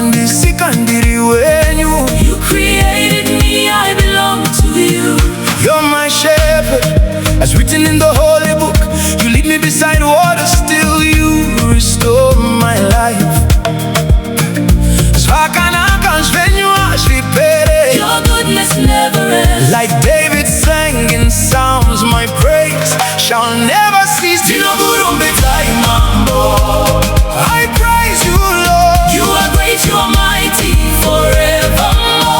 Makandisika ndiri wenyu. You created me, I belong to you. You're my shepherd, as written in the holy book. You lead me beside water, still you restore my life. Your goodness never ends. Like David sang in Psalms, my praise shall never cease. I praise you, Lord. You are great, you are mighty forevermore.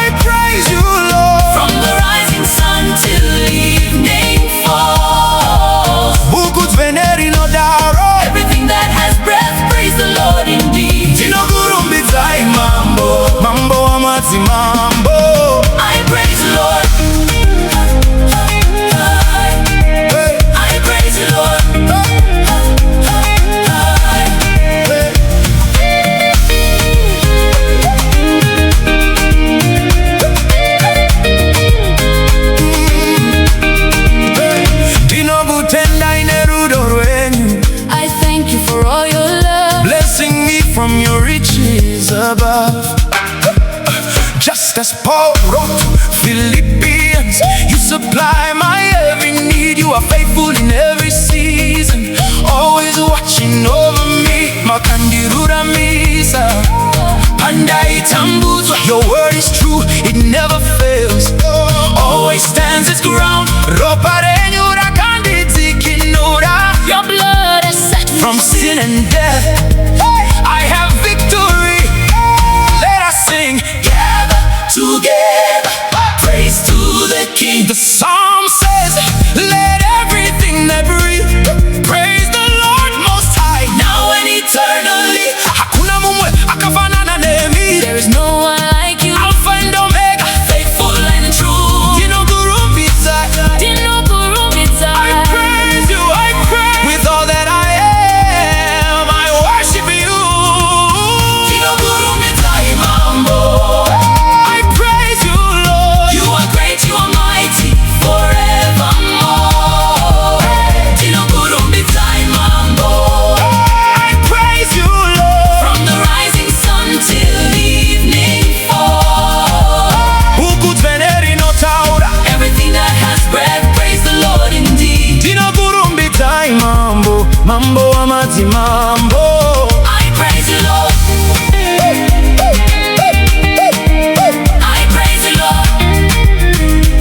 I praise you, Lord. From the rising sun till evening falls. Mutsvene. Everything that has breath, praise the Lord indeed. I praise the Lord. I praise the Lord. I thank you for all your love, blessing me from your riches above. Just as Paul wrote to Philippians, you supply my every need. You are faithful in every season, always watching over me. Makandirura misa, pandai tambuzwa. Your word is true, it never fails, always stands its ground. your blood has set me from sin and death. I have victory. Let us sing together, praise to the King. The psalm says, let everything that breathe praise the Lord Most High, now and eternally. Hakuna mumwe akafanana nemi. There is no one like you, Alpha and Omega, faithful and true. I praise you, I praise. With all that I am, I worship you. I praise you, Lord. You are great, you are mighty forevermore. I praise you, Lord. From the rising sun till evening fall. Everything that has breath, praise the Lord indeed. Mambo amati mambo. I praise you, Lord. I praise you, Lord.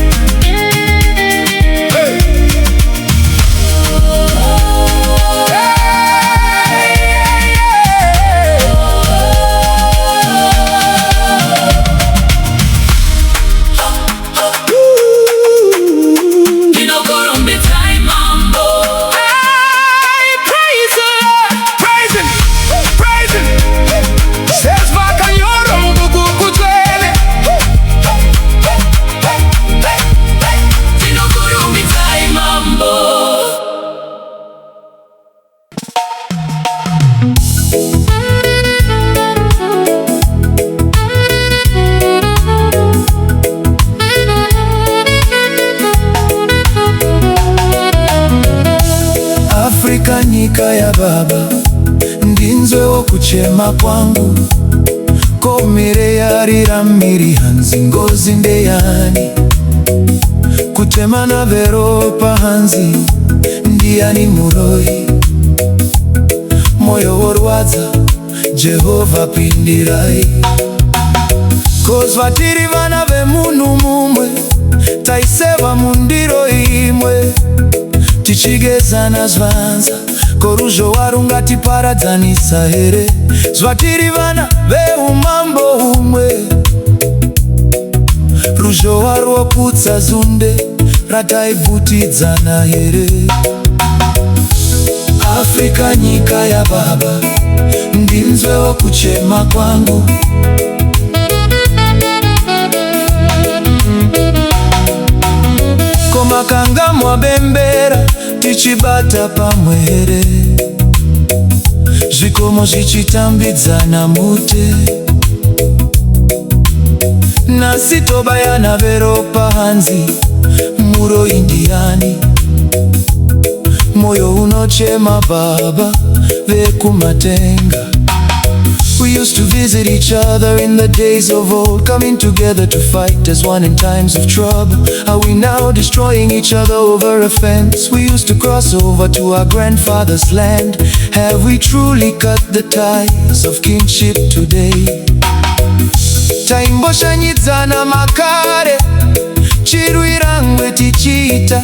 Afrika nyika ya baba, ndinzwe wo kuchema kwangu. Komire yarira miri hanzi ngozi ndeyani. Kuchema na veropa hanzi, ndiani muroi. Moyo worwadza, Jehova pindirai. Kozvatiri vana vemunhu mumwe, taiseva mundiro imwe. Tichigezana zvanza, koruzhowa rungatiparadzanisa here. Zvatiri vana veumambo humwe, ruzhowa rwoputsa zunde rataibvutidzana here. Afrika nyika ya baba, ndinzwe wo kuchema kwangu. Komakanga mwabembera, tichibata pamwe here. Zvikomo zvichitambidzana mute, nasi tobayana veropa hanzi muro indiani. moyo unochema baba vekumatenga. We used to visit each other in the days of old, coming together to fight as one in times of trouble. Are we now destroying each other over a fence? We used to cross over to our grandfather's land. Have we truly cut the ties of kinship today? Taimboshanyidzana makare, chirwirangwe tichita,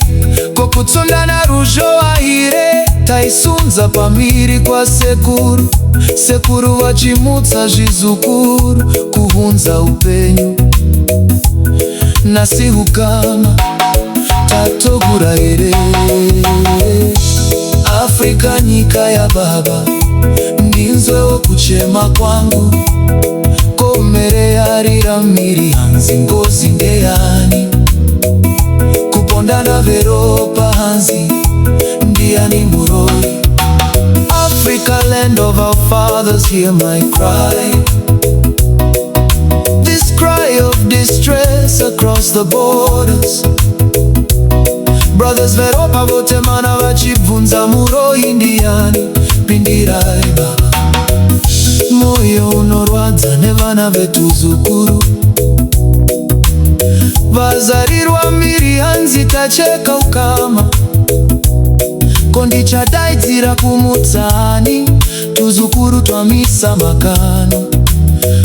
kokutsondana ruzhoahire. Taisunza pamiri kwa sekuru, sekuru vachimutsa zvizukuru, kuhunza upenyu nasi hukama tatogurahire. Afrika nyika ya baba, ndinzwewo kuchema kwangu, komereyarira miri hanzi ngozi ndeyani, kupondana veropa hanzi ndiani muroi. Africa, land of our fathers, hear my cry, this cry of distress across the borders. Brothers veropa vote mana vachibvunza muroi ndiani pindirai baba. Moyo unorwadza nevana vetuzukuru, vazarirwa miri hanzi tacheka ukama, kondichadaidzira kumutsani, tuzukuru twamisa makano.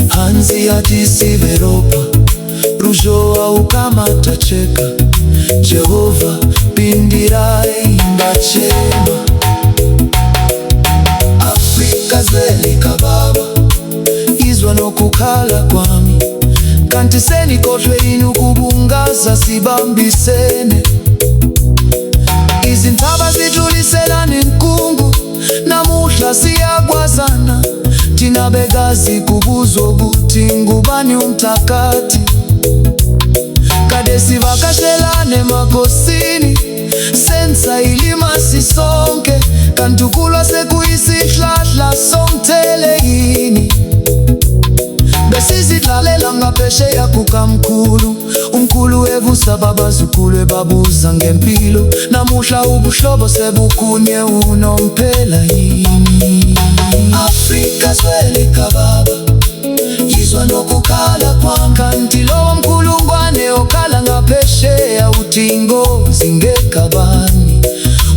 Hanzi hatisi veropa, ruzhowa ukama tacheka. Jehova pindirai ndachema. Afrika zelika baba, izwa nokukhala kwami, kantiseni kotwe inu kubungaza sibambisene. Izintaba zituliselani nkungu, namuhla siyagwazana. Tina begazi kubuzo buti, ngubani umtakati. Kadesi vakashelane makosini, sensa ilima sisonke. Kantukulwa sekuisihlahla somtelehini. Besizitlalela ngapeshe ya kukamkulu, umkulu evusa babazukulu babuza ngempilo. Namuhla ubuhlobo sebukunye unomphela yini. Afrika zwelika baba, yizwa nokukhala kwami, kanti lowo mkulungwane okhala ngapesheya utingo zingekabani.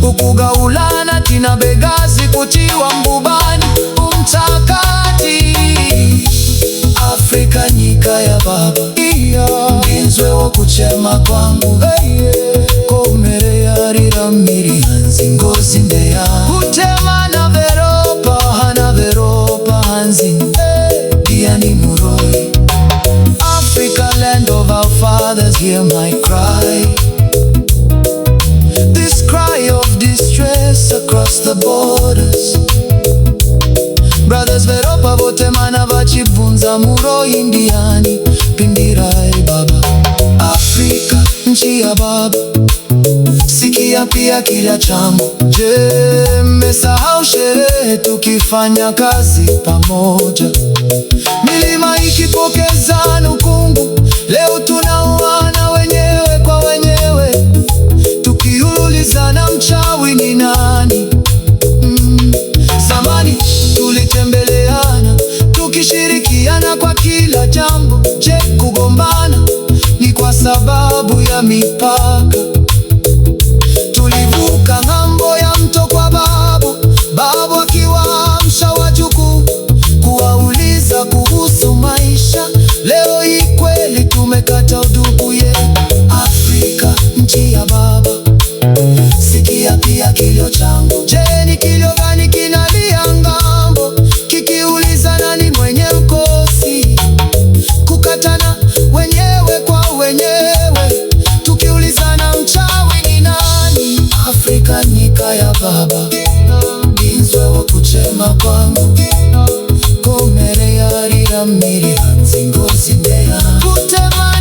Ukugawulana tina begazi kutiwa mbubani umtakati. Afrika nyika ya baba, ndinzwewo kuchema kwangu, komereyarira miri hanzi ngozi ndeyani. Kutema na veropa hanzi ndiani muroi. Africa, land of our fathers, hear my cry, this cry of distress across the borders. Brothers veropa vote mana vachibvunza muroi ndiani pindirai baba. Afrika nchi ya baba, sikia pia kilya changu. Je, mmesahau sherehe tukifanya kazi pamoja? Milima ikipokezana ukungu, leo tunauana wenyewe kwa wenyewe, tukiulizana mchawi ni nani. Zamani tulitembeleana, tukishirikiana kwa kila jambo. Je, kugombana ni kwa sababu ya mipaka? Tulivuka ng'ambo ya mto kwa babu akiwaamsha wajukuu, kuwauliza kuhusu maisha. Leo hii kweli tumekata udugu yetu. Afrika nchi ya baba, sikia pia kilio changu. Je, ni kilio gani kinalia ngambo, kikiuliza nani mwenye mkosi? Kukatana wenyewe kwa wenyewe, tukiulizana mchawi ni nani. Afrika nyika ya baba, ndinzwewo kuchema kwangu, komereyarira miri hanzi ngozi ndeyani. Kutema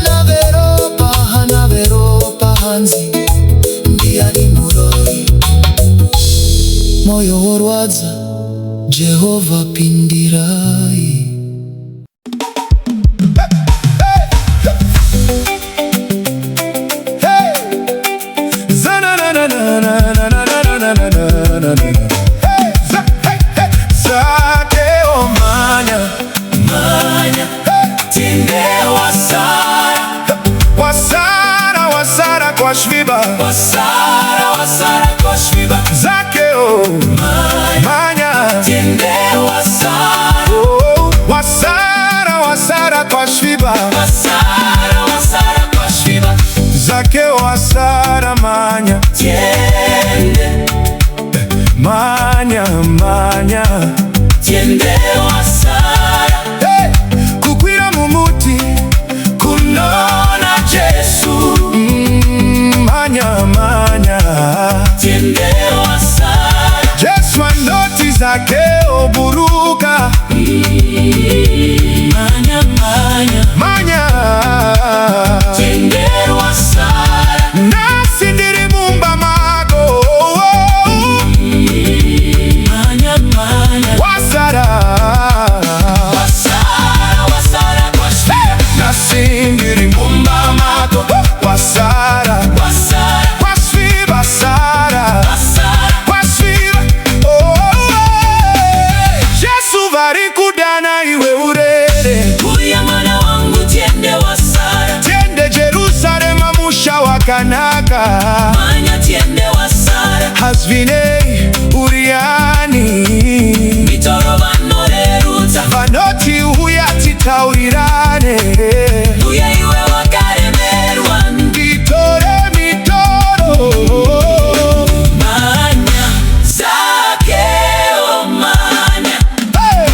na veropa hanzi ndiani muroi. Moyo worwadza, Jehova pindirai. Shviba, wasara kwa Shviba, Zacchaeus, manya, tiende wasara, oh, wasara kwa Shviba, wasara kwa Shviba, Zacchaeus wasara manya, tiende, manya, tiende wasara, hey, kukwira mumuti, kunona Jesu, manya, tiende wasara, Jesu anoti Zacchaeus buruka, manya, tiende wasara, nasi ndiri mumba mago, wasara kwa Shviba, nasi ndiri mumba mago, wasara kwa Shviba, kwa Shviba, Jesu Varikudana iwe urere, uya mwana wangu tiende wasara, tiende Jerusalema musha wakanaka, manya tiende wasara, hasvine uriani, mitoro vanorerutsa, vanoti uya titaurirane, uya iwe wakaremerwa, nditore mitoro, manya Zacchaeus, manya hey!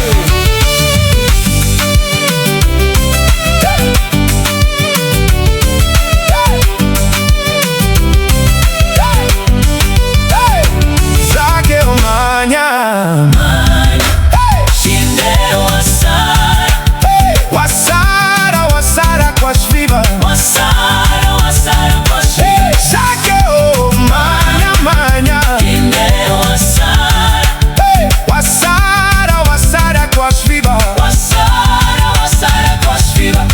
Zacchaeus manya, tiende wasara, wasara kwa Shviba, wasara kwa Shviba, Zacchaeus manya, tiende wasara, wasara kwa Shviba, wasara kwa Shviba,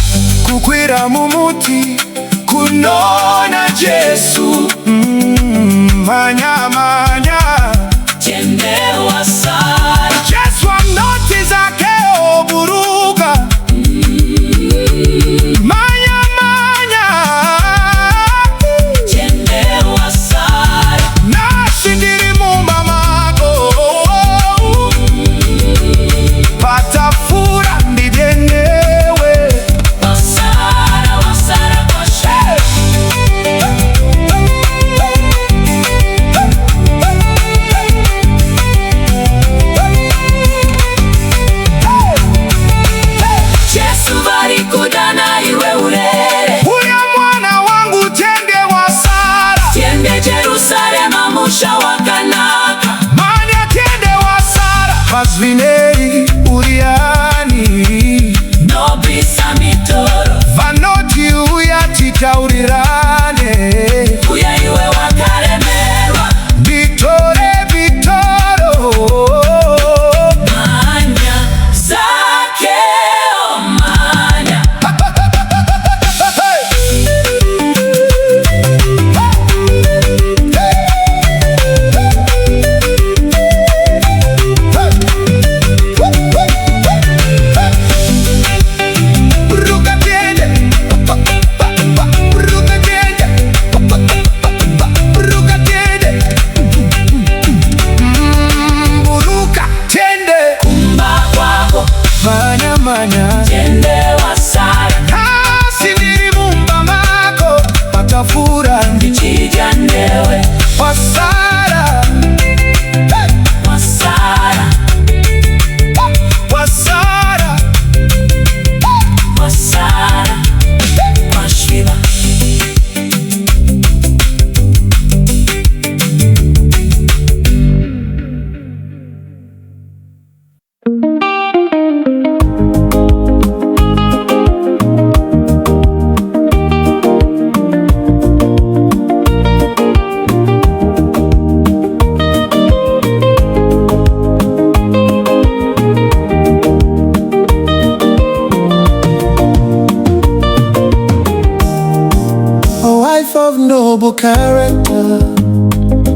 kukwira mumuti, kunona Jesu, manya, tiende wasara, Jesu anoti Zacchaeus buruka, manya, tiende wasara, nasi ndiri mumba mago, patafura ndijenewe, wasara kwa Shviba, Jesu Varikudana iwe urere, uya mwana wangu tiende wasara, tiende Jerusalema musha wakanaka, manya tiende wasara, hasvinei uriani, nobisa mitoro, vanoti uya titaurirane, uya iwe wakaremerwa, vitore vitoro, manya Zacchaeus, manya kumba kwako, manya, tiende wasara, nasi ndiri mumba mako, patafura ndichija ndewe, wasara, wasara kwa Shviba, of noble character,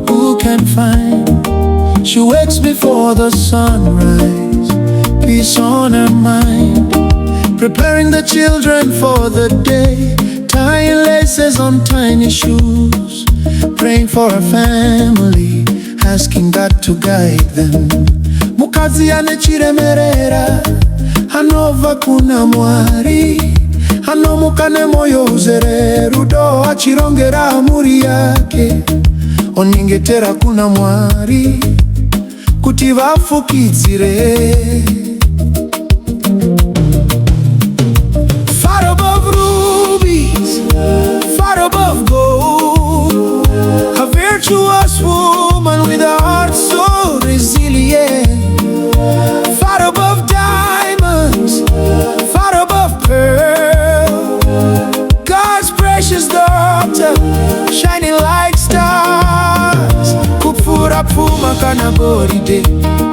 who can find? She wakes before the sunrise, peace on her mind, preparing the children for the day. tying laces on tiny shoes, praying for her family, asking God to guide them. Mukadzi anechiremerera, anova kuna Mwari, anomuka nemoyo uzere, rudo achirongera muri yake. Onyengetera kuna Mwari, kuti vafukidzire. Far above rubies, far above gold, a virtuous woman with a heart so resilient. Far above diamonds, far above pearl, God's precious daughter, shining like stars. Kupfura pfuma kana goridhe,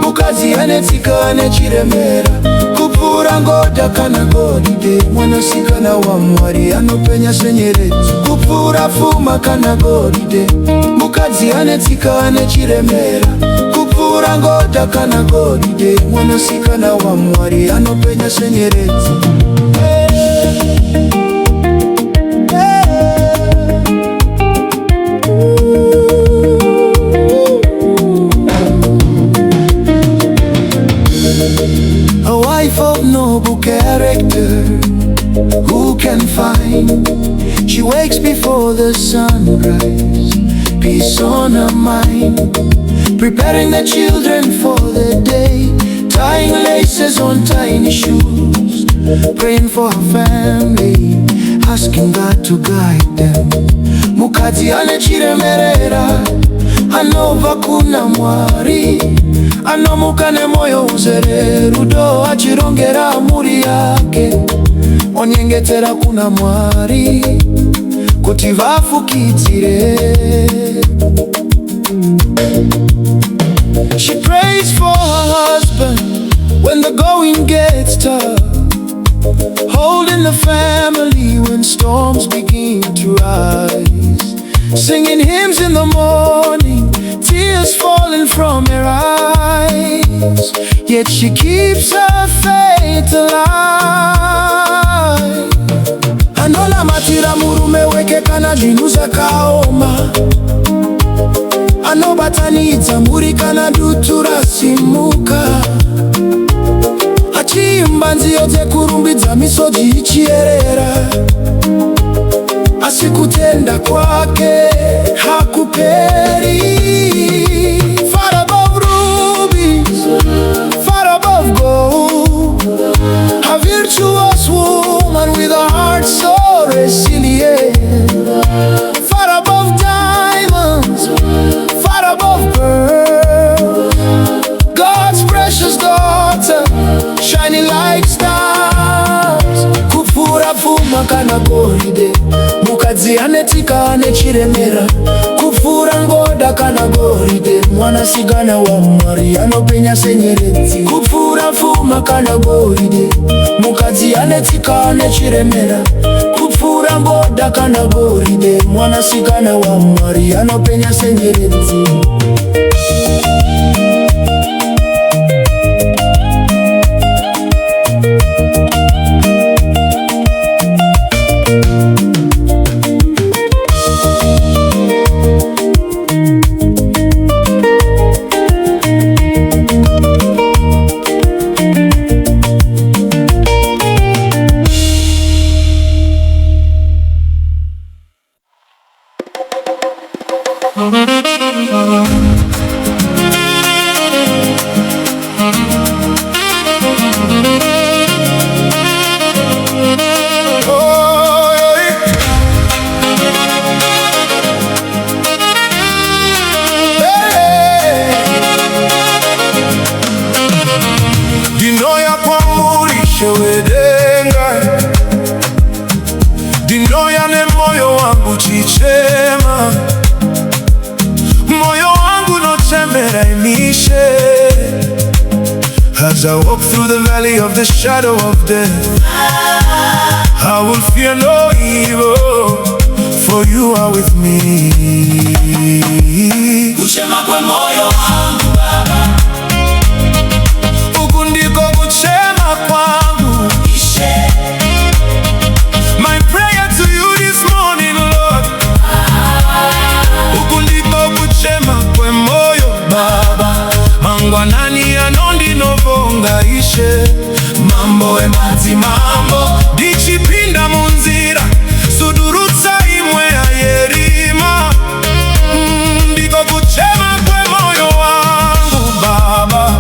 mukadzi Anetsika anechiremera. Kupfura ngoda kana goridhe, mwanasikana wa Mwari anopenya senyeredzi. Kupfura pfuma kana goridhe, mukadzi Anetsika anechiremera. Kupfura ngoda kana goridhe, mwanasikana wa Mwari anopenya senyeredzi. A wife of noble character, who can find? She wakes before the sunrise, peace on her mind, preparing the children for the day, tying laces on tiny shoes, praying for her family, asking God to guide them. Mukadzi anechiremerera, anova kuna Mwari, anomuka nemoyo uzere, rudo achirongera muri yake. Onyengetera kuna Mwari, kuti vafukidzire. She prays for her husband when the going gets tough, holding the family when storms begin to rise, singing hymns in the morning, tears falling from her eyes, yet she keeps her faith alive. Anola matira murume weke kana zvinhu zvakaoma, anobatanidza Muri kana dutu rasimuka, achiimba nziyo dzekurumbidza misodzi ichierera, asi kutenda kwake hakuperi. Far above rubies, far above gold, a virtuous woman with a heart so resilient. Far above diamonds, far above pearl, God's precious daughter, shining like stars. Kupfura pfuma kana goridhe, mukadzi Anetsika anechiremera. Kupfura ngoda kana goridhe, mwanasikana wa Mwari anopenya senyeredzi. Kupfura pfuma kana goridhe, mukadzi Anetsika anechiremera. Kupfura ngoda kana goridhe, mwanasikana wa Mwari anopenya senyeredzi. Ndinoya nemoyo wangu chichema, moyo wangu nochembera Ishe. As I walk through the valley of the shadow of death, I will fear no evil, for you are with me. Kuchema Kwemoyo wangu Baba, uku ndiko kuchema kwangu. Ishe. My prayer to you this Nani anondinovonga Ishe mambo emadzi mambo ndichipinda munzira sudurutsa imwe ayerima ndiko kuchema kwemoyo wangu Baba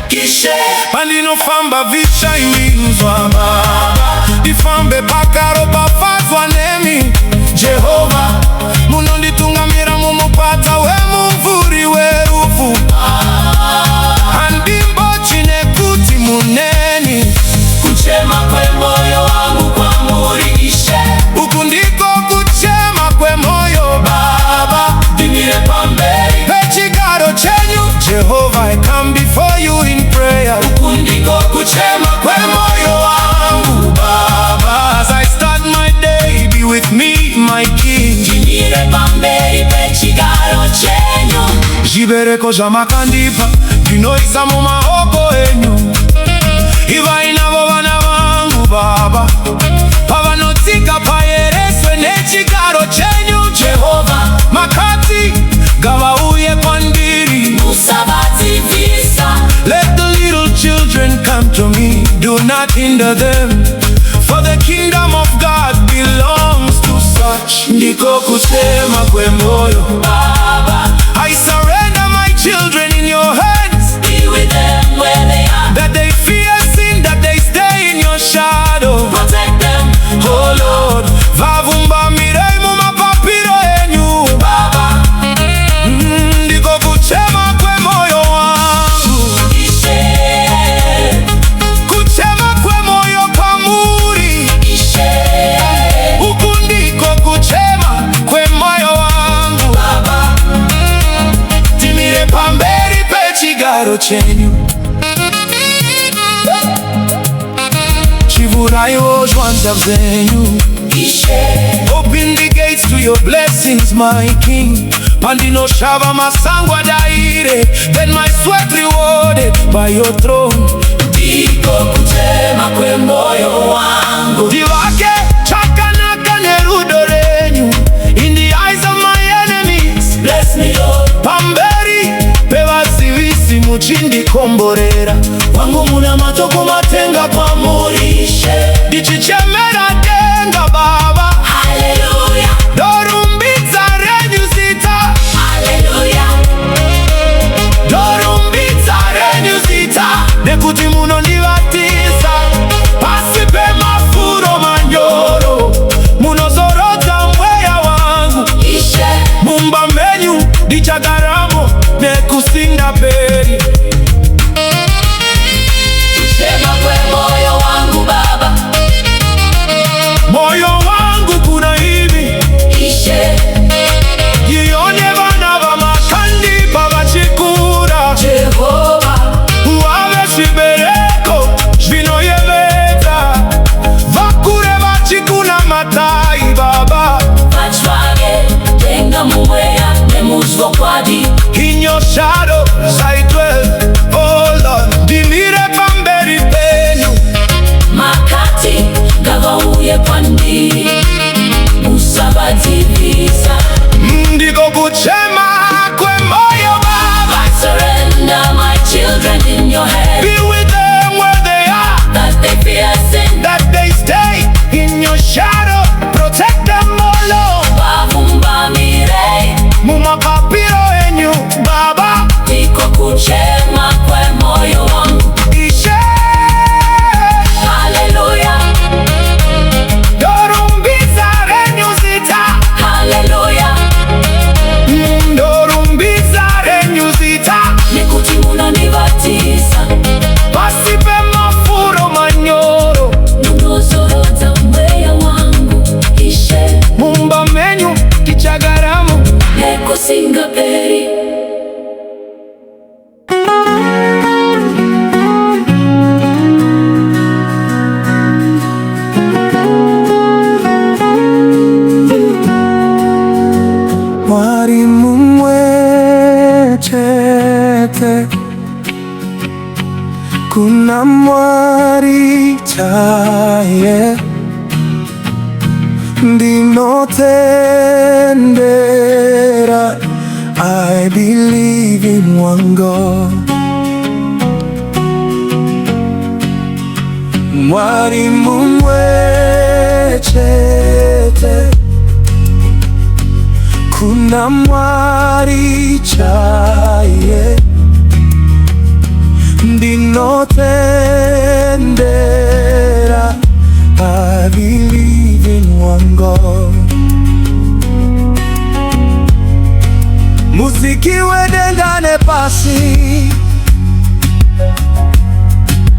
Ishe pandinofamba vichaiminzwa Baba ndifambe pakaro pafadzwa nemi Jehova munonditungamira mumupata wemumvuri werufu handimbo chine kuti muneni kuchema kwemoyo wangu kwa Muri Ishe uku ndiko kuchema kwemoyo Baba ndimire pamberi pechigaro chenyu Jehovah I come before you in prayer uku ndiko kuchema kwemoyo wangu Baba as I start my day be with me my King ndimire pamberi pechigaro chenyu zvibereko zvamakandipa ndinoisa mumaoko enyu ivai navo vana vangu Baba pavanotsika paereswe nechigaro chenyu Jehovah Mukadzi ngavauye kwandiri musavadzivisa let the little children come to me do not hinder them for the kingdom of God belongs to such ndiko kuchema kwemoyo Baba I surrender my children in your hands be with them where they are that they fear sin that they stay in your shadow protect them oh Lord vavumba mirei mumapapiro enyu Baba ndiko kuchema kwemoyo wangu Ishe kuchema kwemoyo pamuri Ishe uku ndiko kuchema kwemoyo wangu Baba timire pamberi pechigaro chenyu chivuraiwo zvanza zvenyu Ishe open the gates to your blessings my King pandinoshava masango adaire then my sweat rewarded by your throne ndiko kuchema kwemoyo wangu ndivake chakanaka nerudo renyu in the eyes of my enemies bless me Lord pamberi pevazivisi muchindikomborera wangu muna matoko matenga kwa Muri Ishe ndichichemera denga Baba haleluya dorumbidza renyu zita haleluya dorumbidza renyu zita nekuti munondivatisa pasi pemafuro manyoro munozorodza mweya wangu Ishe mumba menyu ndichagaramo nekusinda peri kuchema kwemoyo wangu Baba moyo wangu kuna hivi Ishe yione vana vamakandipa vachikura Jehova wave zvibereko zvinoyevedza vakure vachikuna matai Baba vatsvage denga mumweya nemuzvokwadi in your shadow I dwell oh Lord ndimire pamberi penyu makati ngavauye kwandiri musavadzivisa ndiko kuchema kwemoyo Baba I surrender my children in your hands be with them where they are that they fear sin that they stay in your shadow protect them oh Lord vavumba mirei mumapapiro enyu Baba ndiko kuchema kwemoyo wangu Ishe haleluya dorumbidza renyu zita haleluya dorumbidza renyu zita nekuti munonivatisa pasi pemafuro manyoro munozorodza mweya wangu Ishe mumba menyu tichagaramo nekusingaperi Mwari Mumwechete kuna Mwari chaye ndinotendera I believe wangu. Mwari Mumwechete, kuna mwari chaye, ndinotendera. I believe in one God. Muziki wedenga nepasi,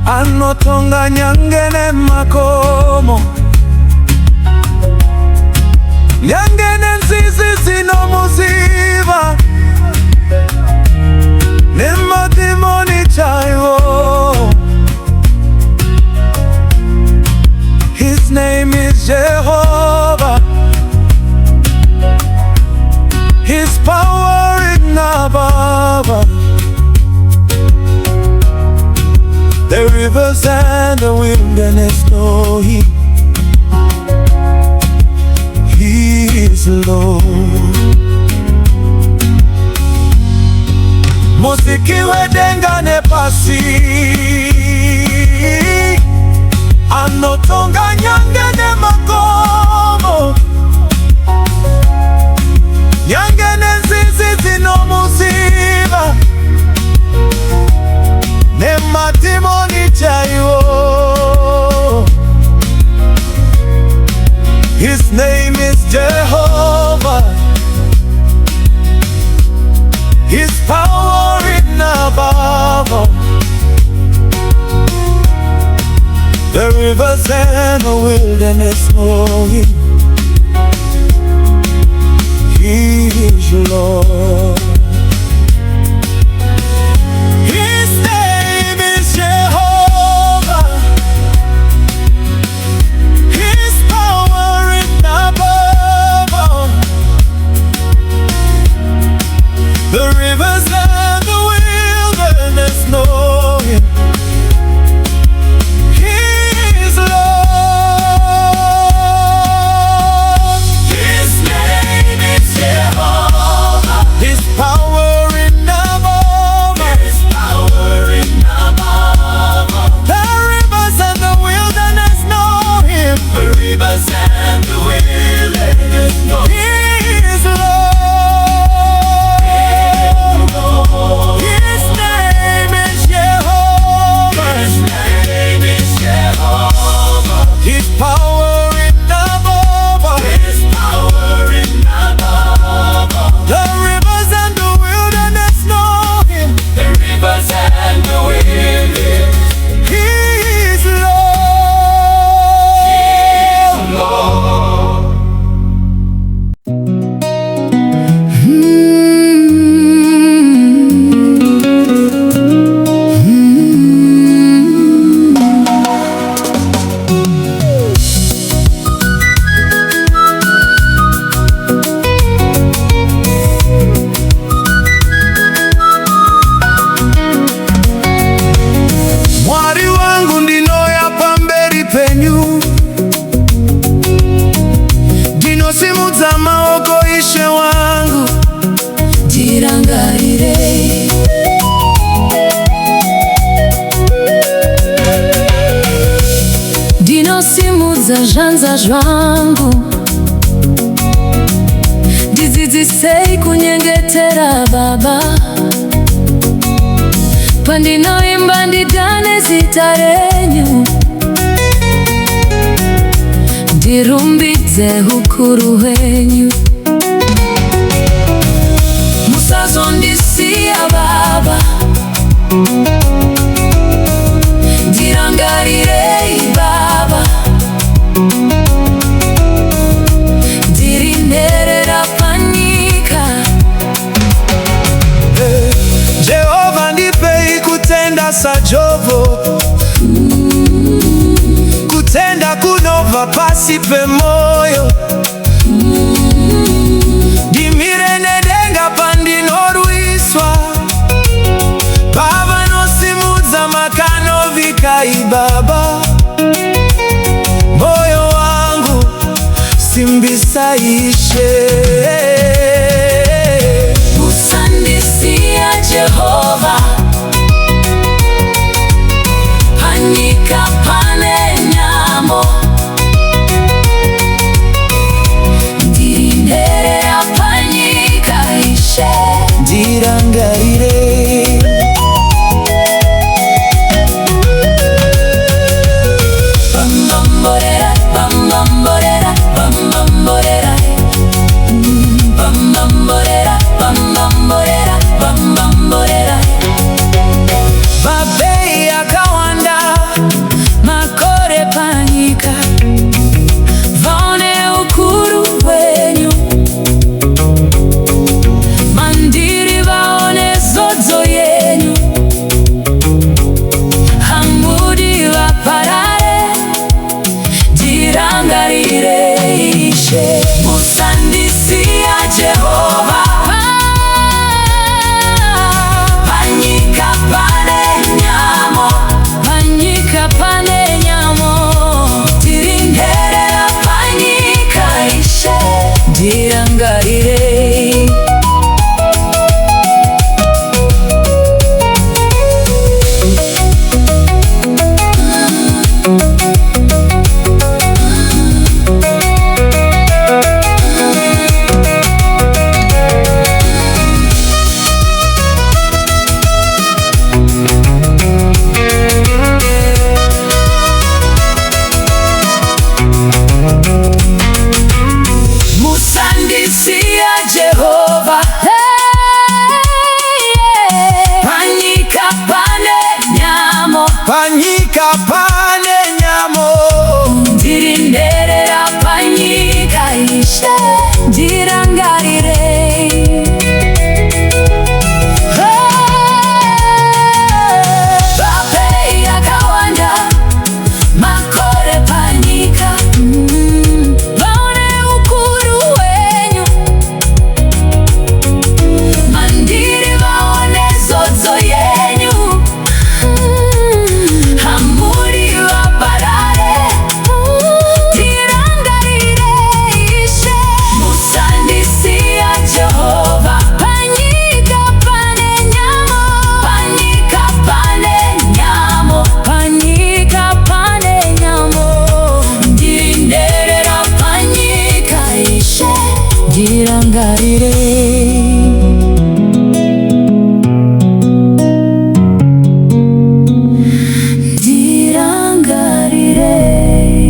anotonga nyangene makomo, nyangene nzizi zino muziva, nemadimoni chaiwo. His name is Jehovah. His power is Yababa. The rivers and the wilderness know He is Lord. Muziki wedenga nepasi, anotonga nyangene makomo, nyangene nzizi zino muziva, nemadimoni chaiwo. His name is Jehovah. His power is above. The rivers and the wilderness know Him. He is Lord. His name is Jehovah. His power is above. The rivers and the wilderness know Him. Ishe wangu Ndirangarirei, ndinosimudza zvanza zvangu, ndidzidzisei kunyengetera Baba, pandinoimba ndidane zita renyu, ndirumbidze ukuru hwenyu. Musazondisiya Baba, ndirangarirei Baba, ndirinherera panyika. Jehova ndipei kutenda sajovo, kutenda kunova pasi pe moyo, dimire nedenga pandinoruiswa, Baba nosimudza makano vikai Baba, moyo wangu simbisa Ishe. Musandisiya Jehova, Ndirangarirei.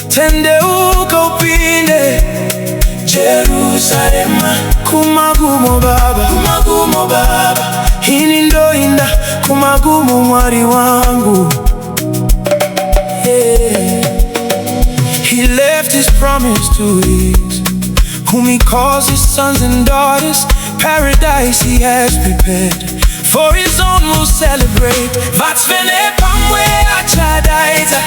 Tendeuka upinde Jerusalema, kumagumo baba, kumagumo baba, hini ndo inda kumagumo mwari wangu. He left his promise to his whom he calls his sons and daughters. Paradise he has prepared, for his own will celebrate. Mutsvene achadaita.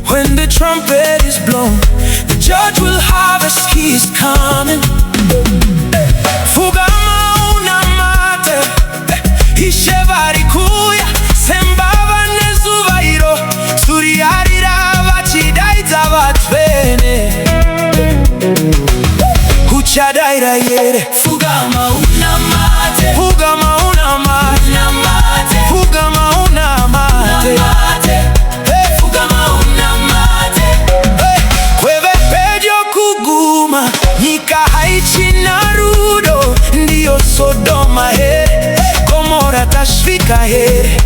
When the trumpet is blown, the judge will harvest, he is coming. Fugama unamate, Ishe Varikudana, Zimbabwe nezuvairo, Suriyarira vachidaidza mutsvene. Uchadaira yere, Fugama unamate, Fugama unamate, Fugama unamate. Nyika haichina rudo, ndiyo Sodoma here, Gomora tasvika here.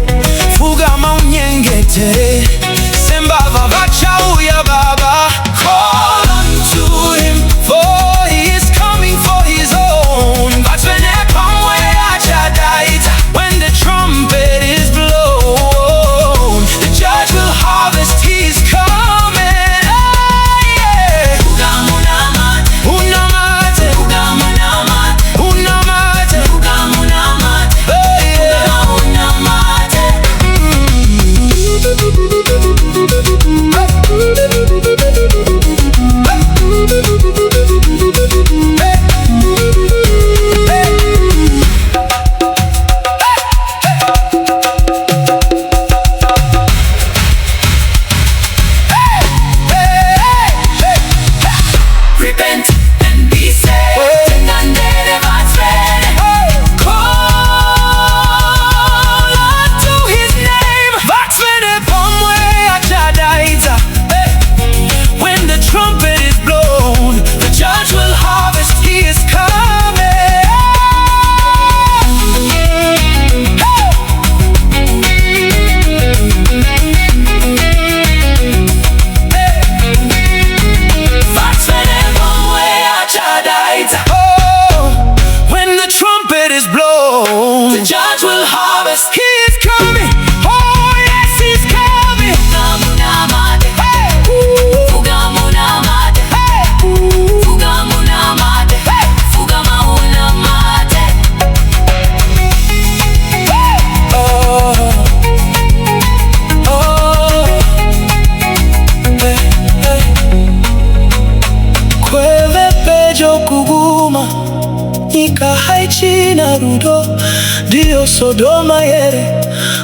Fugama unyengetere, Zimbabwe vachauya baba. Call unto him, for he is coming for his own. Mutsvene achadaita. When the trumpet is blown, the judge will harvest, he is coming. Nyika haichina rudo, ndiyo Sodoma yere,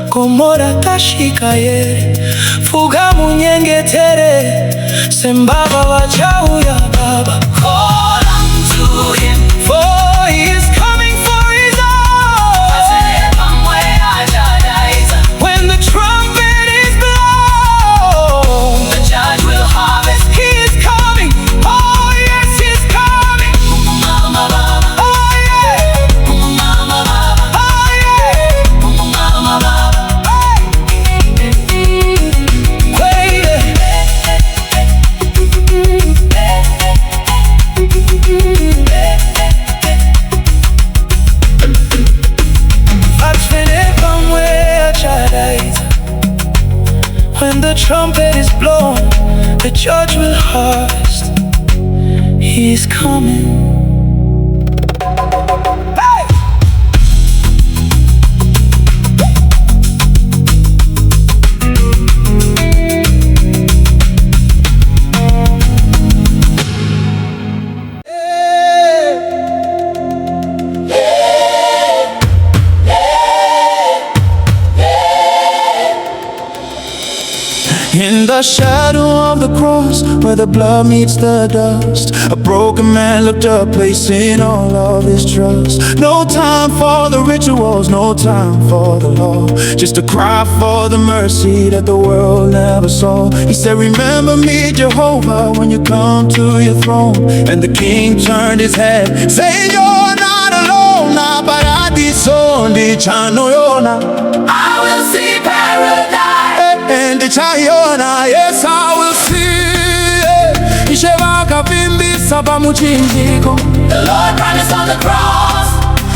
Gomora tashika yere. Fugama unyengetere, Zimbabwe vachauya baba. Call unto him, for he is coming for his own. When the trumpet is blown, the judge will harvest, he is coming. Oh yes, he is coming. When the trumpet is blown, the judge will harvest, he is coming. In the the shadow of the cross, where the blood meets the dust. A broken man looked up, placing all of his trust. No time for the rituals, no time for the law, just a cry for the mercy that the world never saw. He said, remember me, Jehovah, when you come to your throne. And the king turned his head, saying, you're not alone. Na Paradhiso ndichanoyona, I will see paradise. and ndichayona, yes I will see. Ishe vakavimbisa pamuchinjiko, The Lord promised on the cross.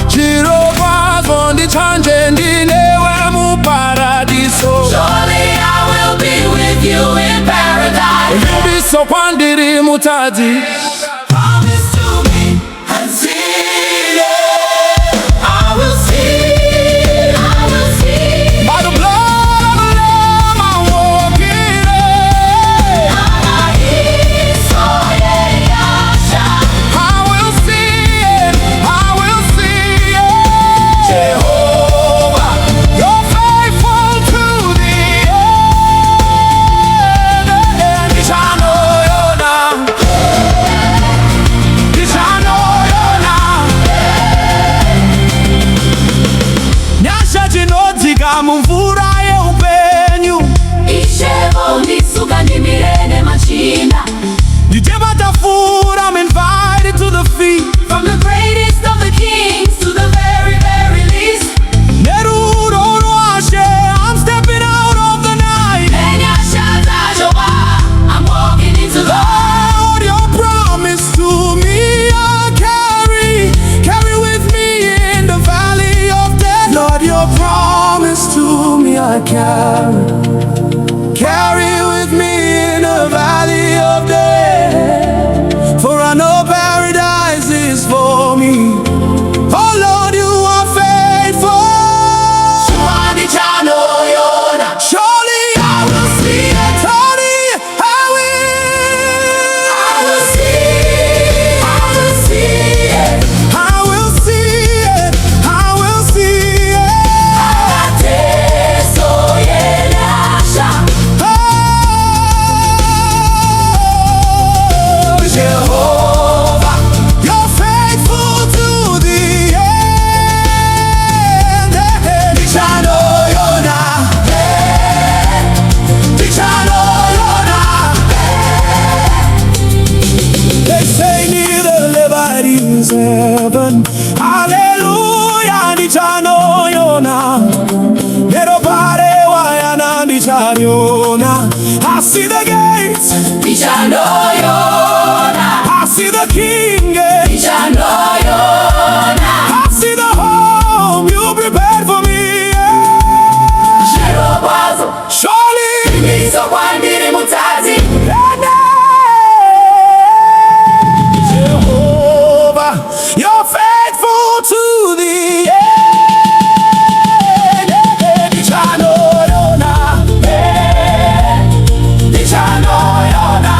chirokwazvo ndichanje ndinewe muparadiso. Surely I will be with you in paradise. Vimbiso kwandiri mukadzi, Promise to me and see it. I will see, I will see. by the blood of the Lamb I'm walking in. I will see it, I will see it. Jehovah, you're faithful to the end. Ndichanoyona, ndichanoyona. Nyasha chinodzika mumvura yeupenyu, Ishe vondisuka ndimirene machinda. nditematafura, I'm invited to the feet. From the greatest of the kings to the very, very least. Nerudo rwashe, I'm stepping out of the night. I'm walking into the Lord, your promise to me I carry with me in the valley of death. Lord, your promise to me I carry with me in the valley of death. For I know paradise is for me. Oh Lord, you are faithful. Surely I will see it. Surely I will see, I will see it. I will see it. I will see it. Oh, Jehovah, you're faithful to the end. Ndichanoyona, ndichanoyona. They say neither liberties heaven. Hallelujah, ndichanoyona. Neropare wayana ndichanyona. I see the gates, I see the king, I see the home you prepared for me. Surely, Jehovah, you're faithful to the end. Ndichanoyona, ndichanoyona.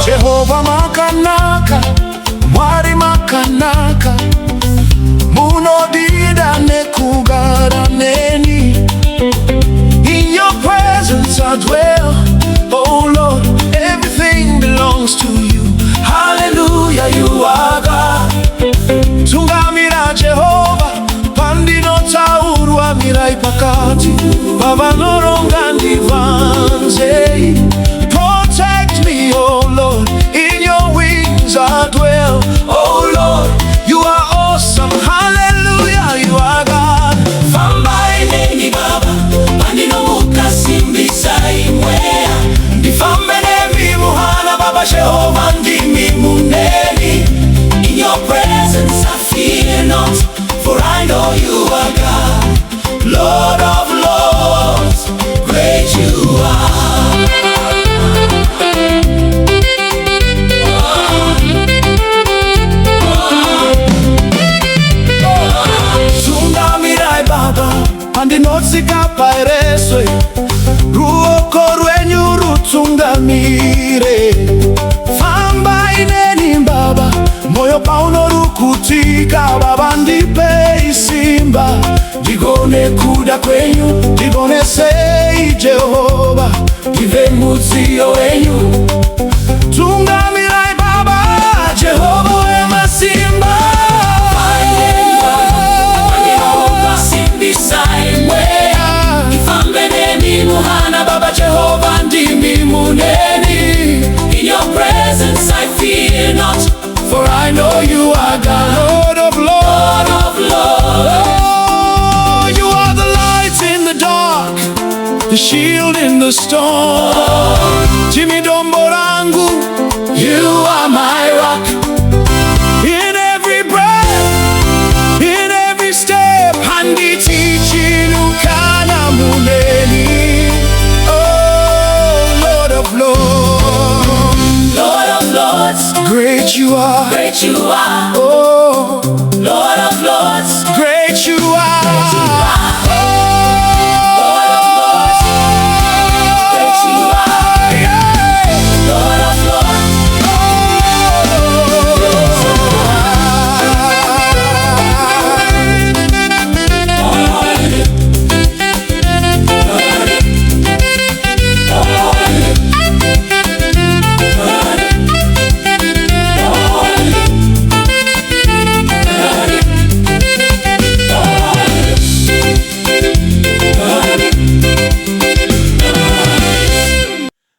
Jehovah makanaka, Mwari makanaka, munodida nekugara neni. In your presence I dwell, oh Lord, everything belongs to you. Hallelujah, you are God. Tungamirai Jehovah, pandinotaurwa mirai pakati, pavanoronga ndivanze. Protect me, oh Lord, in your wings I dwell. Oh Lord, you are awesome. Hallelujah, you are God. Fambai neni baba, pandinomuka simbisa imwea. Ndifambe nemi muhana baba Jehovah ndimi muneni. In your presence I fear not, for I know you are God, Lord of lords, great paireswe, ruoko rwenyu rutsungamire. Fambai neni baba, moyo paunorukutika baba, ndipe simba, ndigone kuda kwenyu, ndigone sei Jehova, ndive mudziyo wenyu. Tungamirai baba, Jehova wema simba. Baba Jehovah, ndimi muneni. In your presence I fear not, For I know you are God, Lord of Lords. Lord of Lords. Oh, you are the light in the dark, the shield in the storm. Jimmy Domborangu, you are my rock. In every breath, in every step, handi Tichilukana muneni. Great you are, Great you are, oh, Lord of Lords. great you are, Great you are, oh, Lord of Lords. Great you are, yeah. Lord of Lords.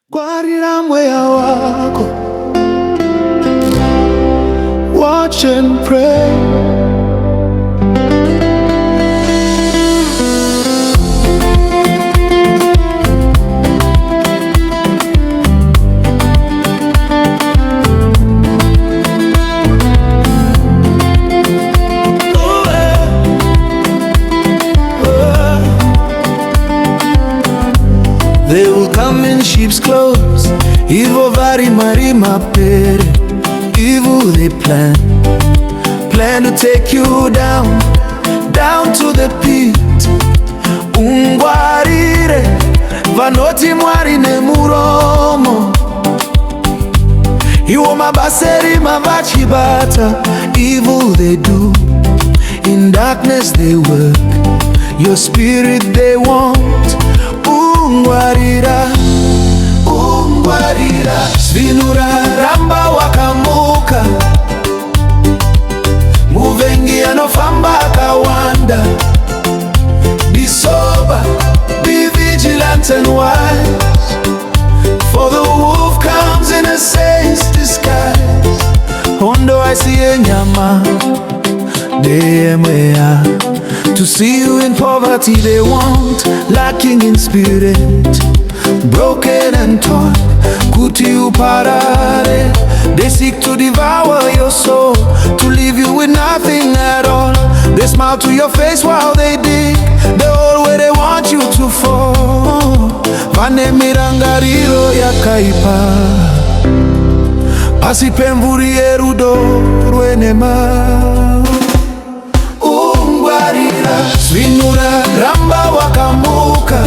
Ngwarira mweya wako, watch and pray. They will come in sheep's clothes, evil vari mari mapere. Evil they plan to take you down, down to the pit. Ngwarire, vanoti mwari nemuromo. Iwo mabaseri mavachibata. Evil they do, in darkness they work, your spirit they want. Ngwarira, Ngwarira, svinura ramba wakamuka. Muvengi anofamba akawanda. Be sober, be vigilant and wise, for the wolf comes in a saint's disguise. Hondo I see a nyama, demea. To see you in poverty they want, lacking in spirit, broken and torn. Kuti uparare, they seek to devour your soul, to leave you with nothing at all. They smile to your face while they dig the hole where they want you to fall. Vane mirangariro yakaipa, pasipemvuri erudo rwenema. Svinura ramba wakamuka,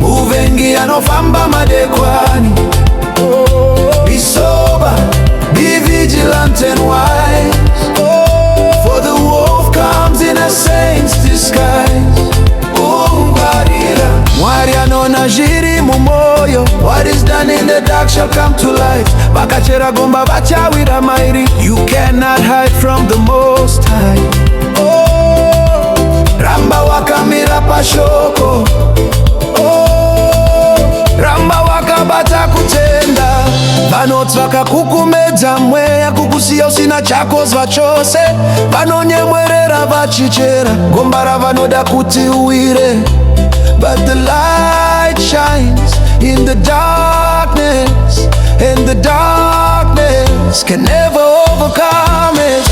muvengi anofamba madekwani. Be sober, be vigilant and wise, for the wolf comes in a saint's disguise. Ngwarira, Mwari anona jiri mumoyo. What is done in the dark shall come to light. Vakachera gomba vachawira mairi. You cannot hide from the Most High. Ramba wakamira pashoko, ramba wakabata kutenda. Vanoti vakakukumedza mweya, kukusiya usina chako zvachose. Vanonyemwerera vachichera, gomba ravanoda kuti uwire. But the light shines in the darkness, and the darkness can never overcome it.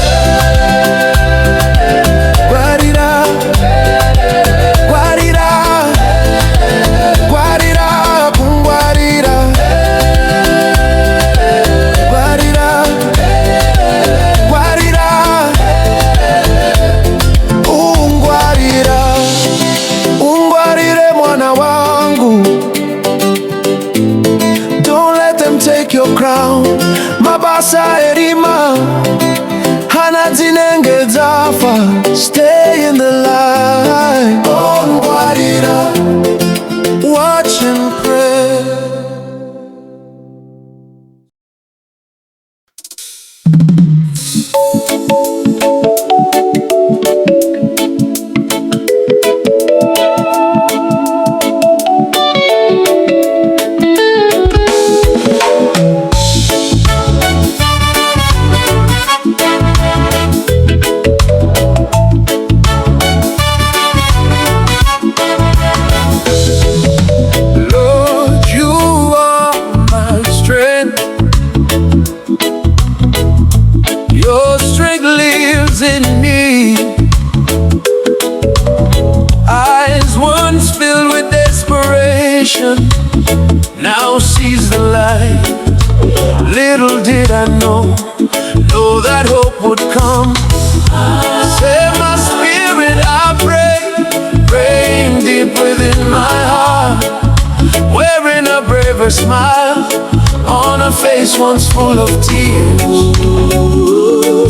Ngwarira, Ngwarira, Ngwarira, Ngwarira, Ngwarira, Ngwarira, Ngwarira. crown. Mabasa erima hana dzinenge dzafa. Stay in the line. Oh Ngwarira, watch and pray. Now sees the light. Little did I know that hope would come. Save my spirit, I pray, praying deep within my heart, wearing a braver smile on a face once full of tears.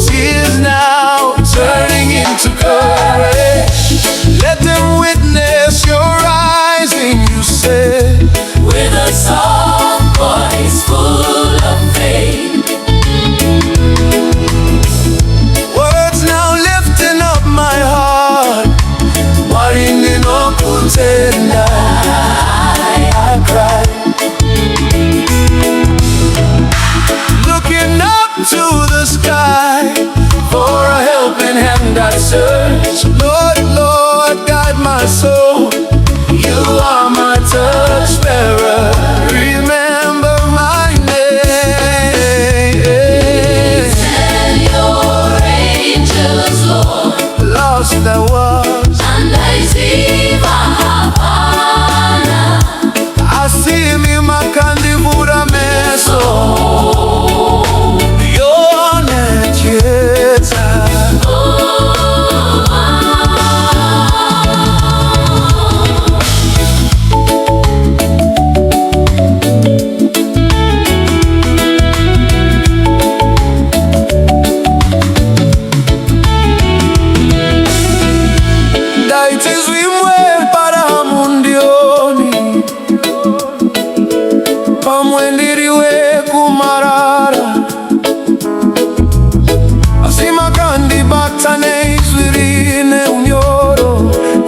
Tears now turning into courage. Let them witness your rising, you said, with a soft voice full of faith. Words now lifting up my heart. Mwari Mumwechete, I cry. Looking up to the sky for a helping hand I search. Lord, Lord, guide my soul. You are my touch bearer. Remember my name. Send your angels, Lord. Lost I was, and I see Havana. I see me makandivura meso. Your Nyika.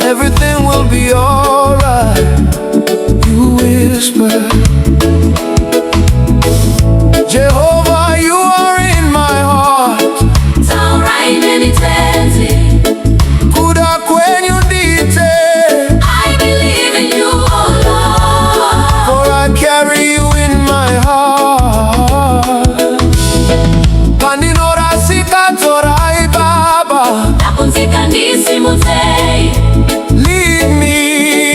Everything will be alright, you whisper. Jehovah, you are in my heart. Downright Ndimi Tenzi. Kuda kwenyu dite. I believe in you, oh Lord, for I carry you in my heart. Pandinora sikatora Baba. Nakunzika ndisimutei. Lead me,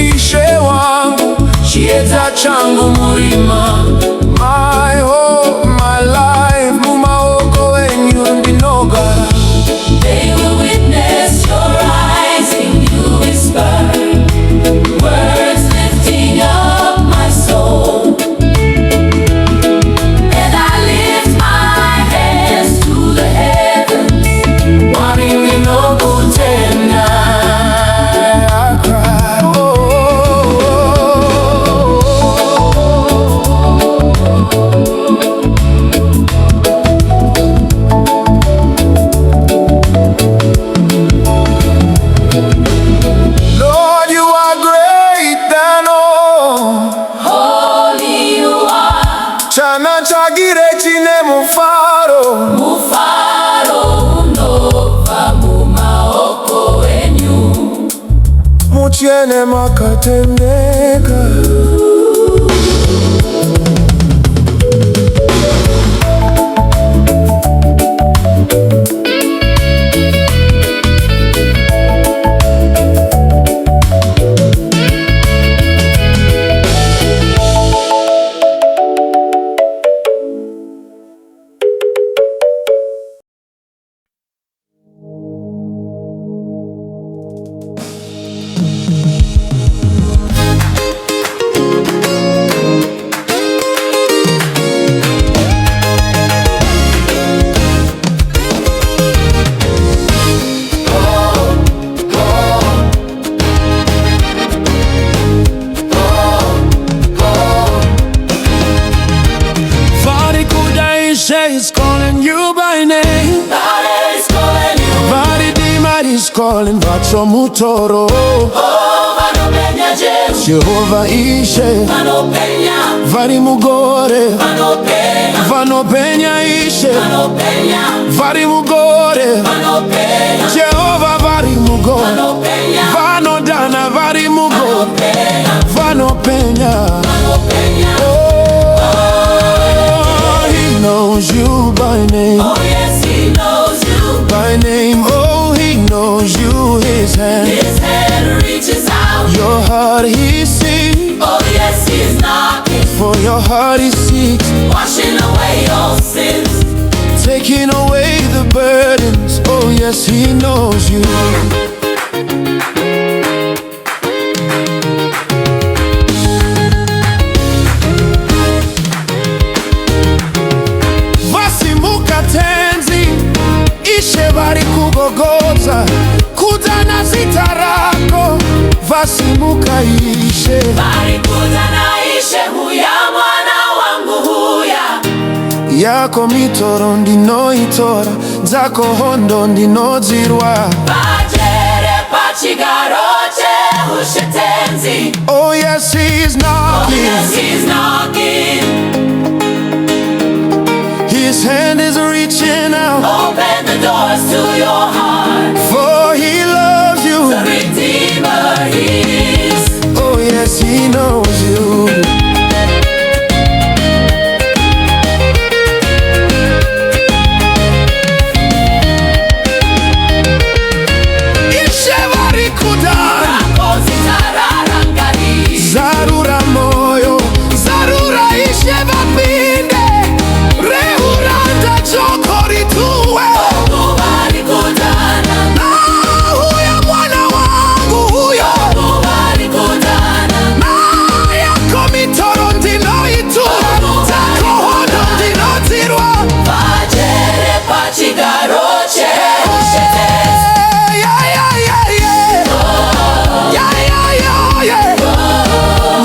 Ishe wangu, chieta changu murima. My hope, my life, mumaoko enyu ndinoga. They will witness your rising, you whisper, words lifting up my soul. And I lift my hands to the heavens. Mwari Mumwechete, I cry. Lord, you are great than all. Holy you are. Chana chagire chine mufaro. Mufaro unova mumaoko enyu. Mutsvene makatendeka. calling vacho mutoro. Oh, vanopenya Jesu. Jehovah Ishe. Vanopenya. Varimugore. Vanopenya. Vanopenya Ishe. Vanopenya. Varimugore. Vanopenya. Jehovah Varimugore. Vanopenya. Vanodana Varimugore. Vanopenya. Vanopenya. Vanopenya. Oh, he knows you by name. Oh yes, he knows you by name. Oh, he knows you. His hand reaches out. Your heart he sees. Oh yes, he's knocking. For your heart he seeks. Washing away your sins. Taking away the burdens. Oh yes, he knows you. Ishe varikugogoza kudana zita rako vasimuka Ishe. Varikudana Ishe huya mwana wangu huya. Yako mitoro ndinoitora dzako hondo ndinodzirwa. Pajere pachigaroche ushe tenzi. Oh yes, he's knocking. Oh yes, he's knocking. His hand is reaching out. Open the doors to your heart. For he loves you. The Redeemer he is. Oh yes, he knows you. Ishe Varikudana. Zarura moyo. Zarura Ishe vapinde. Rehuranda chokori tuwe. Varikudana. Na huya mwana wangu huyo. Varikudana. Na yako mitoro ndinoitura. Zako hondo ndinodzirwa. Pajere pachigaroche ushe tenzi. Yeah, yeah, yeah, yeah. Yeah, yeah, yeah, yeah.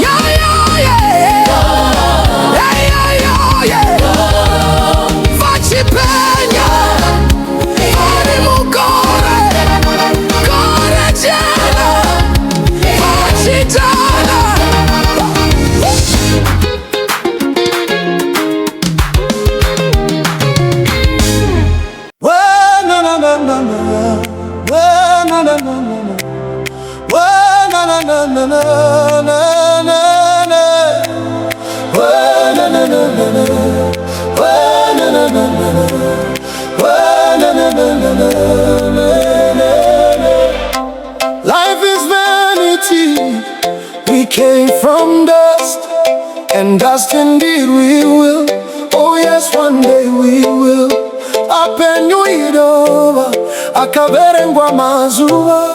Yeah, yeah, yeah, yeah. Yeah, yeah, yeah, yeah. Vachipenya. Varimugore. Gore jena. Vachitana. Na na na na na. Na na na na na. Na na na na na na na na. Na na na na na. Na na na na na. Na na na na na. Life is vanity. We came from dust, and dust indeed we will. Oh yes, one day we will. Apenyuidova akaverengwa mazuva.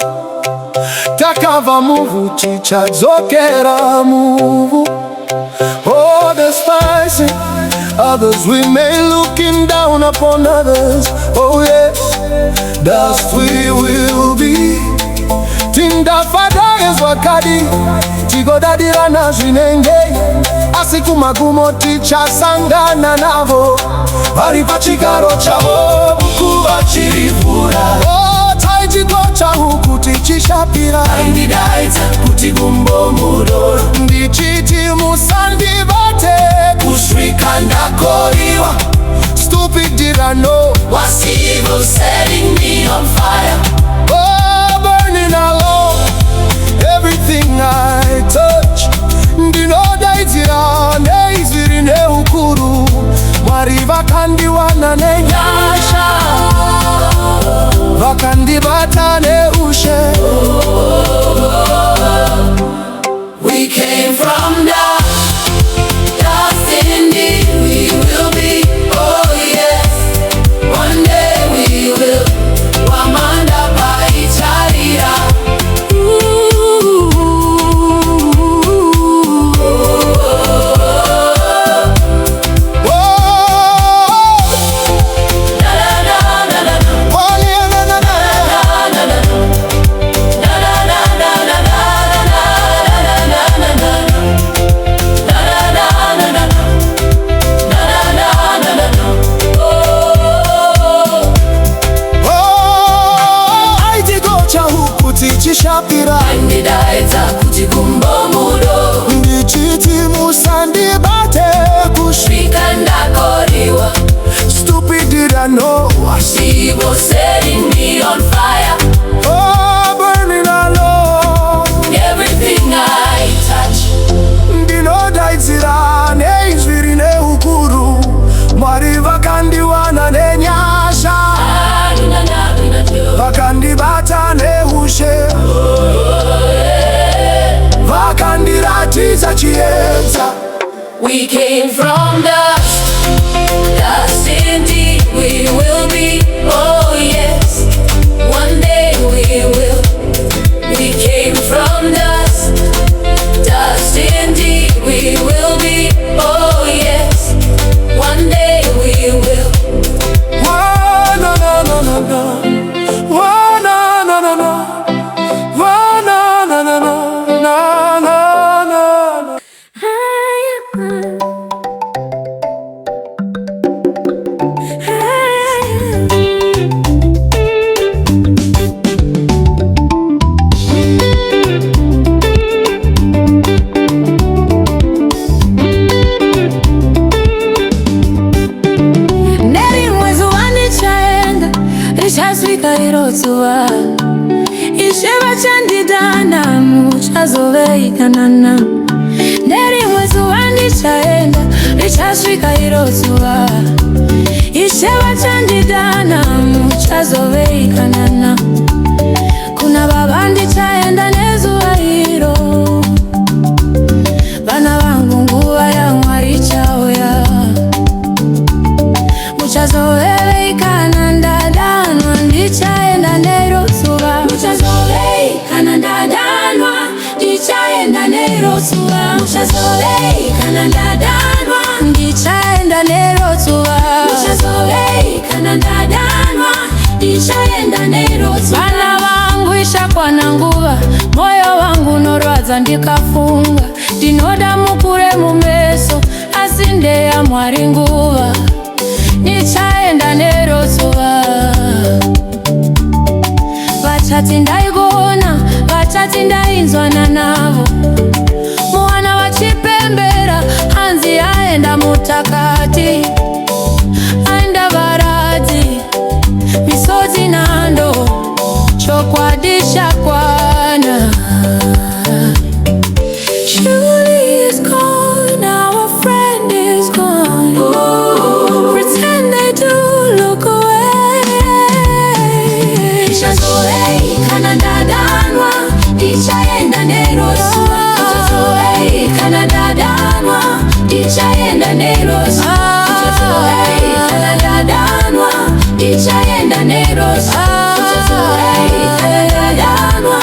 Takava muvu tichadzokera muvu. Oh, despising others, we may looking down upon others. Oh yes, dust we will be. Tindafadages wakadi tigodadirana zvinenge. Asiku magumo tichasangana navo. Vari pachigaro chavo mukuva chirifura. Oh, taijitocha huku tichishapira. Aindidaidza kuti gumbo mudoro. Ndichiti musandivate Kusvika ndakoriwa. Stupid did I know. Was evil setting me on fire. Oh, burning alone. Everything I touch. Ndinodaitira neizviri neukuru. Mwari vakandiwana nenyasha. Vakandibata neushe. We came from dust indeed we will be. Oh yes, one day we will. Wamanda paicharira. Zacchaeus. We came from dust, dust indeed we will be. Oh yes, one day we will. We came from dust, dust indeed we will be. Oh yes, one day we will. Whoa, no, no, no, no, no. Whoa, no, no, no, no. Whoa, no, no, no, no, no, no, no. Ishe vachandidana muchazovekanana. Nderi mwezi wandichaenda richasvika iro zuva. Ishe vachandidana muchazovekanana. Kuna baba ndichaenda nezuva iro. Vana vangu nguva ya Mwari chauya. Muchazovekanana ndadanwa ndichaenda nero zuva. Muchazovekanana ndadanwa ndichaenda nero zuva. Muchazovekanana ndadanwa ndichaenda nero zuva. Muchazovekanana ndadanwa ndichaenda nero zuva. Vana vangu Ichakwana Nguva, moyo wangu norwadza ndikafunga. Ndinoda mukure mumeso asi ndeya Mwari nguva. Ndichaenda nero zuva. Vachati ndaigona, vachati ndainzwana navo. Mwana vachipembera hanzi aenda mutakati. Aenda varadzi misodzi nando chokwadi Ichakwana. Julie is gone, our friend is gone. Ooh. Pretend they do look away. Ichazovekanana ndadanwa ndichaenda nero zuva. Ichazovekanana ndadanwa ndichaenda nero zuva. Ichazovekanana ndadanwa ndichaenda nero zuva. Ichazovekanana ndadanwa.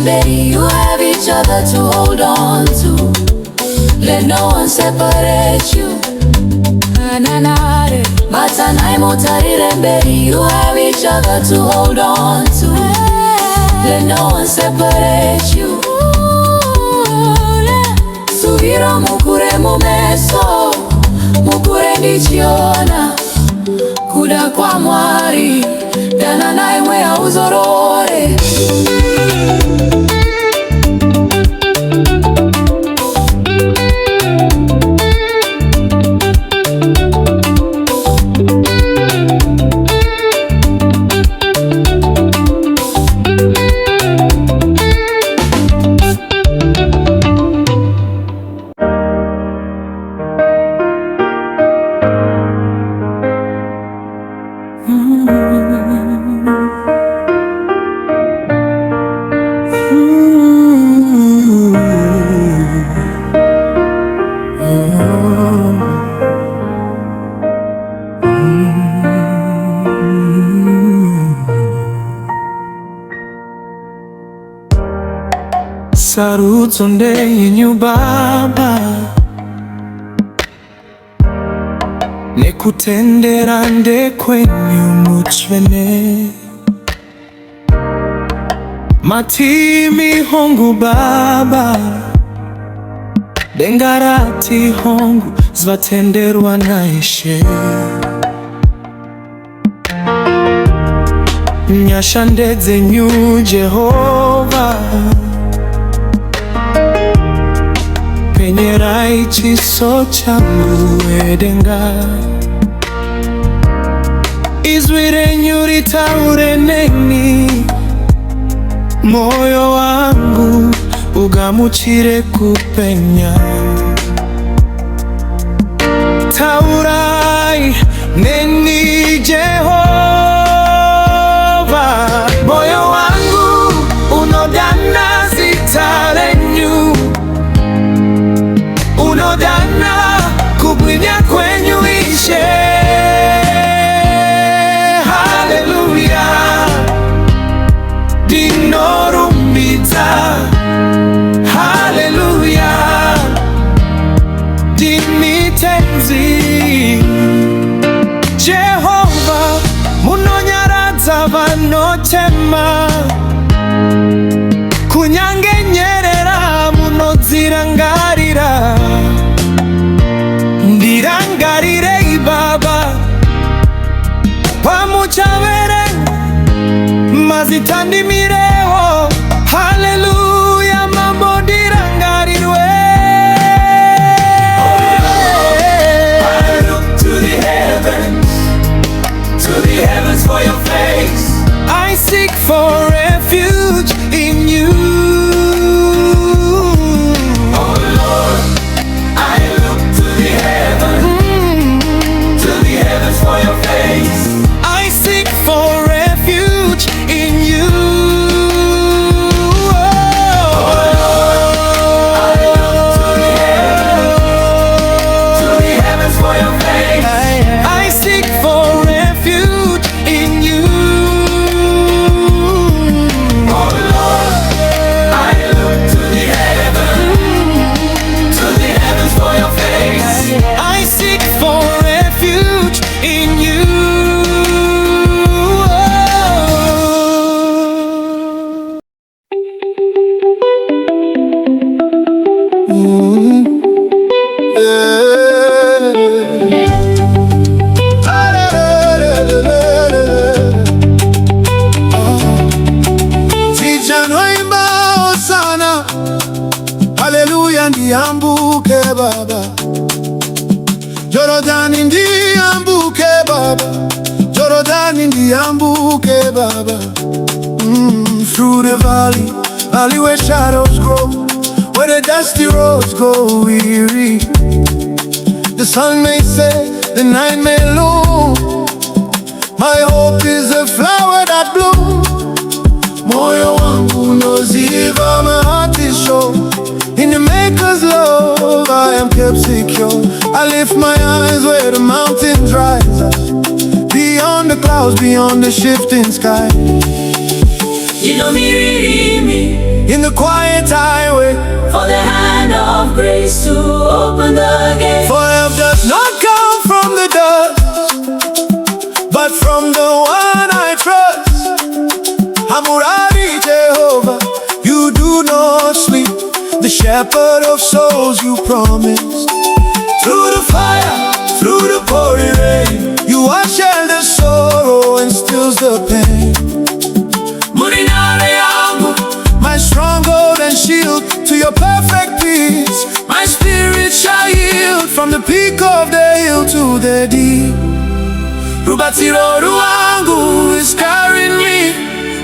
You have each other to hold on to. Let no one separate you. Matanai mutarire mberi. You have each other to hold on to. Let no one separate you. Suviro mukure mumeso, mukure ndichiona. Kuda kwa Mwari, dana na imwe ya uzorore. Saluto ndenyu Baba, nekutendera ndekwenyu mutsvene. matimi hongu baba, dengarati hongu zvatenderwa naIshe. Nyasha ndedzenyu Jehovha, penyerai chiso changu edenga. Izwi renyu ritaure neni, moyo wangu ugamuchire kupenya. Taurai neni Jehova, moyo wangu unodana zita renyu, unodana kubwinya kwenyu Ishe. Hallelujah, dinorumbidza. Hallelujah, Ndimi Tenzi. Jehova, munonyaradza vanotema, kunyangenyerera munodzirangarira. Ndirangarirei Baba, pamuchavere mazita ndimirewo. Hallelujah, mambo ndirangarirwe. For your face, I seek for refuge in you. oh Lord, I look to the heavens for your face. I seek for refuge in you. Oh Lord, I look to the heavens for your face. I seek for refuge in you. Oh Lord, I look to the heavens for your face. I seek for refuge in you. Sijanoimba sana, haleluya ndiambuke Baba. Jorodani ndiambuke Baba, Jorodani ndiambuke Baba. Through the valley where shadows grow, where the dusty roads go weary. The sun may set, the night may loom, my hope is a flower that blooms. Moyo wangu noziva, my heart is sure. In the Maker's love I am kept secure. I lift my eyes where the mountains rise up, beyond the clouds, beyond the shifting sky. You know me, reading me, In the quiet highway, for the hand of grace to open the gate. for help does not come from the dust, but from the one I trust. Amurari Jehovah, you do not sleep, the shepherd of souls you promised. Through the fire, through the pouring rain, you usher the sorrow and stills the pain. Muri, My stronghold and shield, to your perfect peace, my spirit shall yield. From the peak of the hill to the deep, Rubatiro Wangu is carrying me.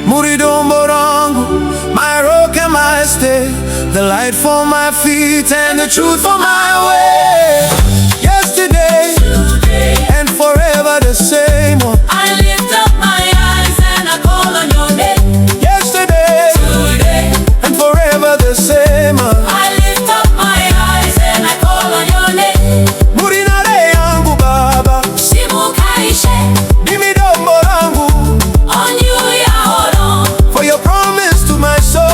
Muri Domborangu, my rock and my stay, the light for my feet and the truth for my way. Yesterday, today, and forever the same one. I lift up my eyes and I call on your name. Yesterday, Today, and forever the same one. I lift up my eyes and I call on your name. Muri nare yangu Baba, TeeMukazi-Vibes, Ndimi Domborangu, on you ya hold on. for your promise to my soul.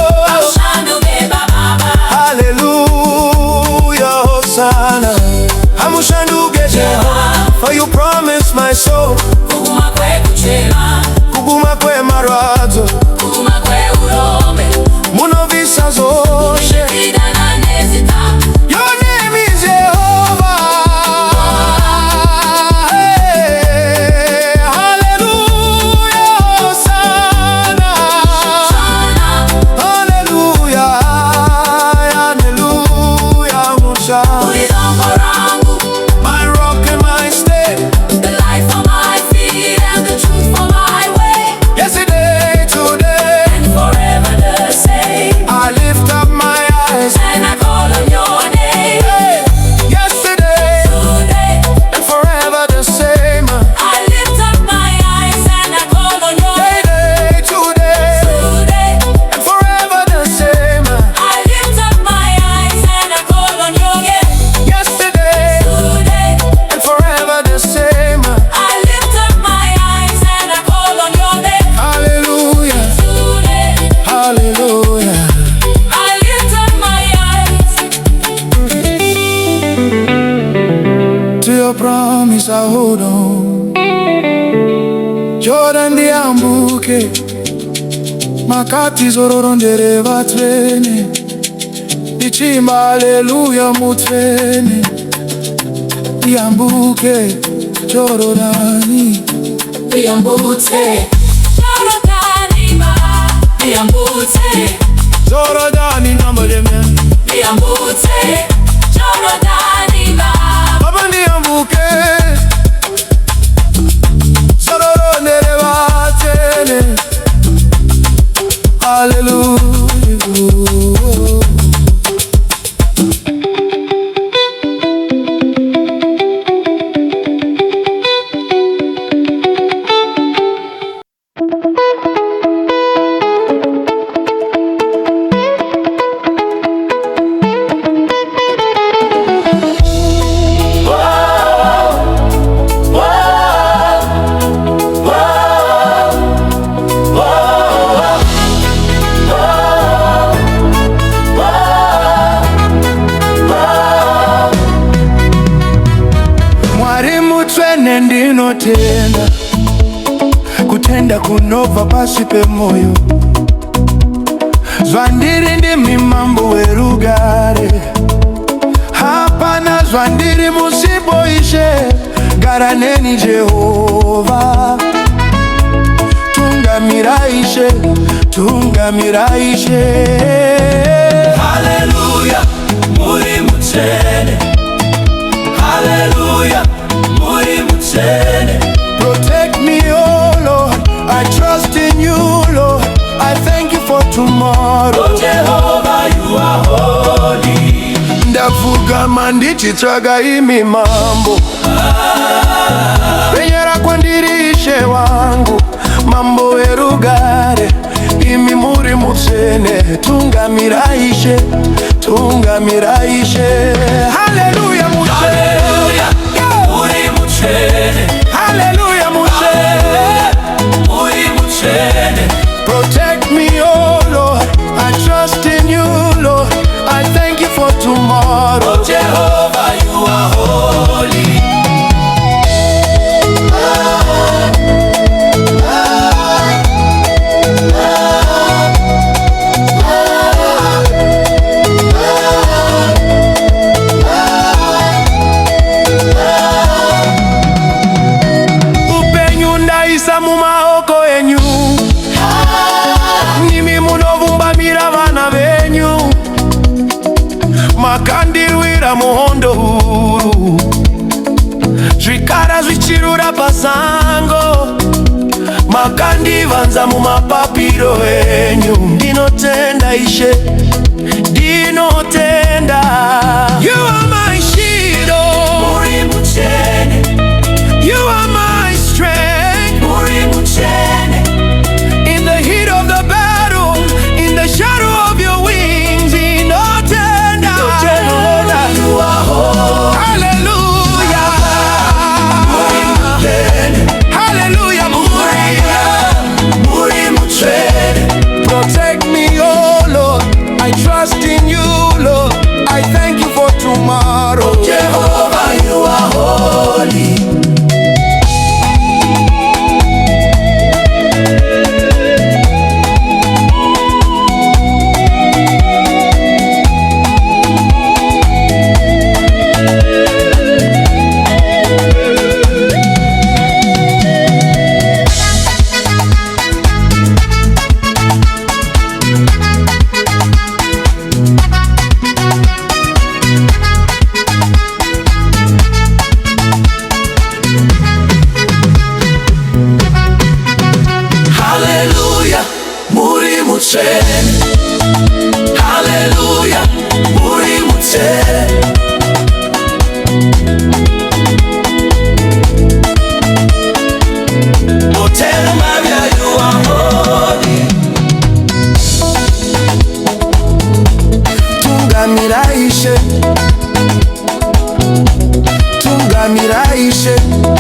Hallelujah, Hosanna. Amushanduge Jehovah, for you promise my soul. Kuguma kwe Kuchema, Kuguma kwe Paradhiso, kuguma kwe urombe. Musha, my rock and my stay, the light for my feet and the truth for my way. yesterday, today, And forever the same. I lift up my eyes, And I call on your name. hey, yesterday, Today, and forever the same. I lift up my eyes and I call on your name. Day, today, Today, and forever the same. I lift up my eyes and I call on your name. Yesterday, Today, and forever the same. I lift up my eyes and I call on your name. Hallelujah, Today, hallelujah. I lift up my eyes. To your promise I hold on. Jordan ndiambuke, makati zororondere vatsvene, ndichimba haleluya mutsvene. Ndiambuke Jorodani, Ndiambutse, Jorodani ba. Ndiambutse, Jorodani namboleme. Ndiambutse, Jorodani ba. Baba ndiambuke, zororondere vatsvene. Hallelujah. Mwari mutsvene ndinotenda, kutenda kunobva pasi pemoyo. Zvandiri ndimi mambo werugare, hapana zvandiri musipo Ishe. Gara neni Jehovha, Tungamirai Ishe, Tungamirai Ishe. Hallelujah, Muri mutsvene. Hallelujah, Muri mutsvene. Protect me, oh Lord, I trust in you, Lord. I thank you for tomorrow. Oh Jehovah, you are holy. Ndapfugama ndichitsvaga imi mambo, penyera kwandiri Ishe wangu, mambo werugare, imi muri mutsvene. Tungamirai Ishe, Tungamirai Ishe. Hallelujah mutsvene, Hallelujah, Muri mutsvene. hallelujah mutsvene. Muri mutsvene. Protect me, oh Lord, I trust in you, Lord. I thank you for tomorrow. Oh Jehovah, you are holy. Upenyu ndaisa mumaoko enyu, nimi munovumbamira vana venyu. Makandirwira muhondo huru, zvikara zvichirura pasango. Makandivanza mumapapiro enyu. Ndinotenda Ishe, ndinotenda. You are my shield, Muri mutsvene. you are my strength. Muri mutsvene. In the heat of the battle, in the shadow of your wings, ndinotenda. You are holy. Hallelujah, hallelujah, Muri. Muri mutsvene. Protect me, oh Lord, I trust in you, Lord. Ishe, Tungamirai Ishe.